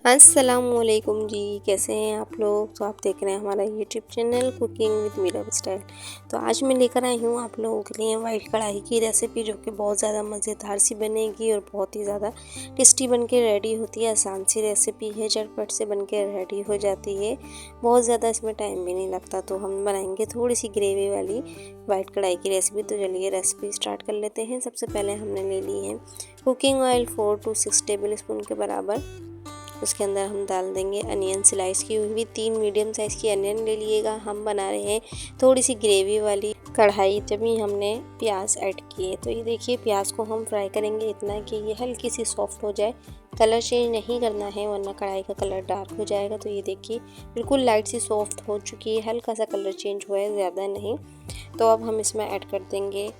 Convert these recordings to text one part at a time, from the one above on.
अस्सलामुअलैकुम जी, कैसे हैं आप लोग। तो आप देख रहे हैं हमारा YouTube channel cooking with Meera style. तो आज मैं लेकर आई हूँ आप लोगों के लिए वाइट कढ़ाई की रेसिपी, जो कि बहुत ज़्यादा मज़ेदार सी बनेगी और बहुत ही ज़्यादा टेस्टी बन के रेडी होती है। आसान सी रेसिपी है, झटपट से बन के रेडी हो जाती है, बहुत ज़्यादा इसमें टाइम भी नहीं लगता। तो हम बनाएंगे थोड़ी सी ग्रेवी वाली वाइट कढ़ाई की रेसिपी। तो चलिए रेसिपी स्टार्ट कर लेते हैं। सबसे पहले हमने ले ली है cooking oil 4 to 6 table spoon के बराबर। उसके अंदर हम डाल देंगे अनियन स्लाइस की हुई 3 मीडियम साइज़ की अनियन ले लिएगा। हम बना रहे हैं थोड़ी सी ग्रेवी वाली कढ़ाई, तभी हमने प्याज ऐड किए। तो ये देखिए, प्याज को हम फ्राई करेंगे इतना कि ये हल्की सी सॉफ्ट हो जाए, कलर चेंज नहीं करना है वरना कढ़ाई का कलर डार्क हो जाएगा। तो ये देखिए बिल्कुल लाइट सी सॉफ्ट हो चुकी है, हल्का सा कलर चेंज हुआ है, ज़्यादा नहीं। तो अब हम इसमें ऐड कर देंगे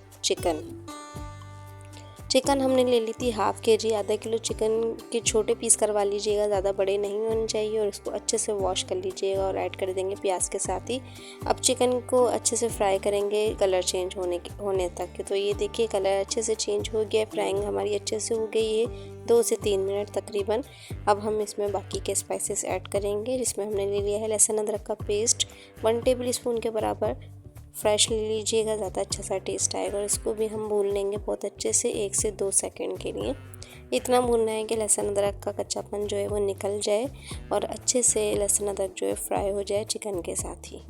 चिकन हमने ले ली थी हाफ़ केजी, आधा किलो चिकन के छोटे पीस करवा लीजिएगा, ज़्यादा बड़े नहीं होने चाहिए। और इसको अच्छे से वॉश कर लीजिएगा और ऐड कर देंगे प्याज के साथ ही। अब चिकन को अच्छे से फ्राई करेंगे कलर चेंज होने तक। तो ये देखिए कलर अच्छे से चेंज हो गया, फ्राइंग हमारी अच्छे से हो गई है 2 से 3 मिनट तकरीबन। अब हम इसमें बाकी के स्पाइसेस ऐड करेंगे, जिसमें हमने ले लिया है लहसुन अदरक का पेस्ट 1 टेबल स्पून के बराबर। फ्रेश ले लीजिएगा, ज़्यादा अच्छा सा टेस्ट आएगा। और इसको भी हम भून लेंगे बहुत अच्छे से 1 से 2 सेकंड के लिए। इतना भूनना है कि लहसुन अदरक का कच्चापन जो है वो निकल जाए और अच्छे से लहसुन अदरक जो है फ्राई हो जाए चिकन के साथ ही।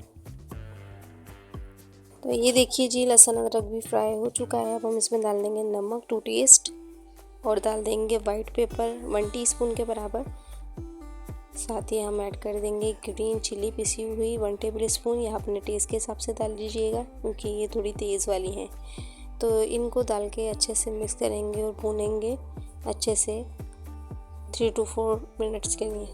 तो ये देखिए जी, लहसुन अदरक भी फ्राई हो चुका है। अब हम इसमें डाल देंगे नमक टू टेस्ट और डाल देंगे वाइट पेपर 1 टीस्पून के बराबर। साथ ही हम ऐड कर देंगे ग्रीन चिली पिसी हुई 1 टेबल स्पून, या अपने टेस्ट के हिसाब से डाल लीजिएगा क्योंकि ये थोड़ी तेज़ वाली हैं। तो इनको डाल के अच्छे से मिक्स करेंगे और भूनेंगे अच्छे से 3 to 4 मिनट्स के लिए।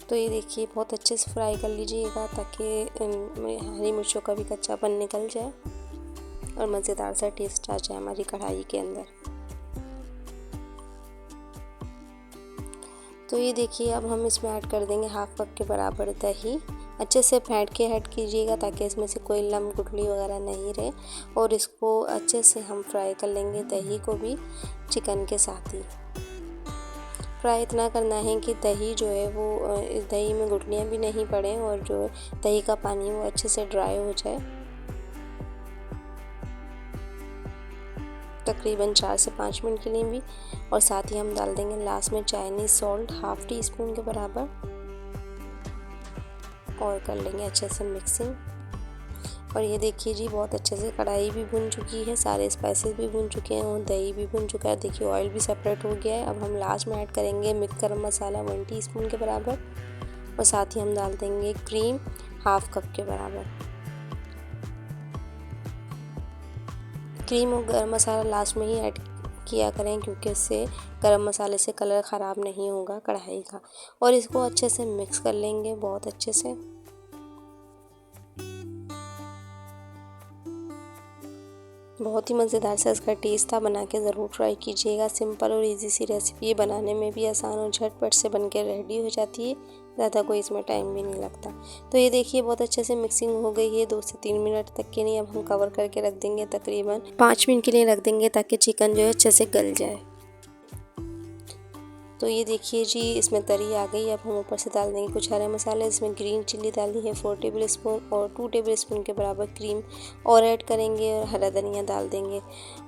तो ये देखिए बहुत अच्छे से फ्राई कर लीजिएगा ताकि हरी मिर्चों का भी कच्चापन निकल जाए और मज़ेदार सा टेस्ट आ जाए हमारी कढ़ाई के अंदर। तो ये देखिए अब हम इसमें ऐड कर देंगे हाफ़ कप के बराबर दही। अच्छे से फेंट के ऐड कीजिएगा ताकि इसमें से कोई लम्ब गुठली वगैरह नहीं रहे। और इसको अच्छे से हम फ्राई कर लेंगे दही को भी चिकन के साथ ही। फ्राई इतना करना है कि दही जो है वो इस दही में गुठलियाँ भी नहीं पड़े और जो दही का पानी वो अच्छे से ड्राई हो जाए। तकरीबन 4 से 5 मिनट के लिए भी। और साथ ही हम डाल देंगे लास्ट में Chinese salt half tea spoon के बराबर और कर लेंगे अच्छे से मिक्सिंग। और ये देखिए जी बहुत अच्छे से कढ़ाई भी भुन चुकी है, सारे स्पाइसेस भी भुन चुके हैं और दही भी भुन चुका है। देखिए ऑयल भी सेपरेट हो गया है। अब हम लास्ट में ऐड करेंगे मिक्स गरम मसाला 1 टीस्पून के बराबर और साथ ही हम डाल देंगे क्रीम हाफ़ कप के बराबर। क्रीम और गरम मसाला लास्ट में ही ऐड किया करें क्योंकि इससे गरम मसाले से कलर ख़राब नहीं होगा कढ़ाई का। और इसको अच्छे से मिक्स कर लेंगे बहुत अच्छे से। बहुत ही मज़ेदार सा इसका टेस्ट था, बना के ज़रूर ट्राई कीजिएगा। सिंपल और इजी सी रेसिपी है, बनाने में भी आसान और झटपट से बन के रेडी हो जाती है, ज़्यादा कोई इसमें टाइम भी नहीं लगता। तो ये देखिए बहुत अच्छे से मिक्सिंग हो गई है 2 से 3 मिनट तक के लिए। अब हम कवर करके रख देंगे, तकरीबन 5 मिनट के लिए रख देंगे ताकि चिकन जो है अच्छे से गल जाए। तो ये देखिए जी इसमें तरी आ गई। अब हम ऊपर से डाल देंगे कुछ हरे मसाले। इसमें ग्रीन चिल्ली डाली है 4 टेबल स्पून और 2 टेबल स्पून के बराबर क्रीम और ऐड करेंगे और हरा धनिया डाल देंगे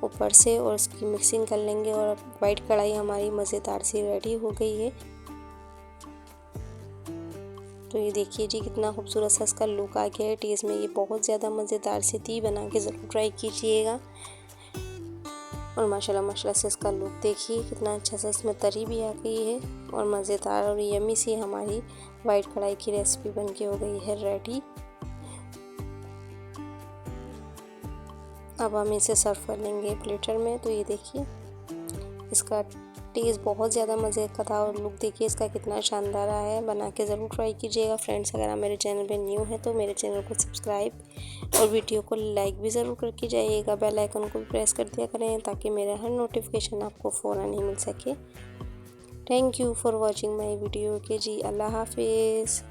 ऊपर से और इसकी मिक्सिंग कर लेंगे। और वाइट कढ़ाई हमारी मज़ेदार सी रेडी हो गई है। तो ये देखिए जी कितना खूबसूरत सा इसका लुक आ गया है। टेस्ट में ये बहुत ज़्यादा मज़ेदार सी थी, बना के ज़रूर ट्राई कीजिएगा। और माशाल्लाह से इसका लुक देखिए कितना अच्छा सा इसमें तरी भी आ गई है और मज़ेदार और यम्मी सी हमारी वाइट कढ़ाई की रेसिपी बनके हो गई है रेडी। अब हम इसे सर्व कर लेंगे प्लेटर में। तो ये देखिए इसका टेस्ट बहुत ज़्यादा मज़े का था और लुक देखिए इसका कितना शानदार आया है। बना के ज़रूर ट्राई कीजिएगा फ्रेंड्स। अगर आप मेरे चैनल पे न्यू हैं तो मेरे चैनल को सब्सक्राइब और वीडियो को लाइक भी ज़रूर करके जाइएगा। बेल आइकन को भी प्रेस कर दिया करें ताकि मेरा हर नोटिफिकेशन आपको फ़ौरन ही मिल सके। Thank you for watching my video के जी, अल्लाह हाफिज़।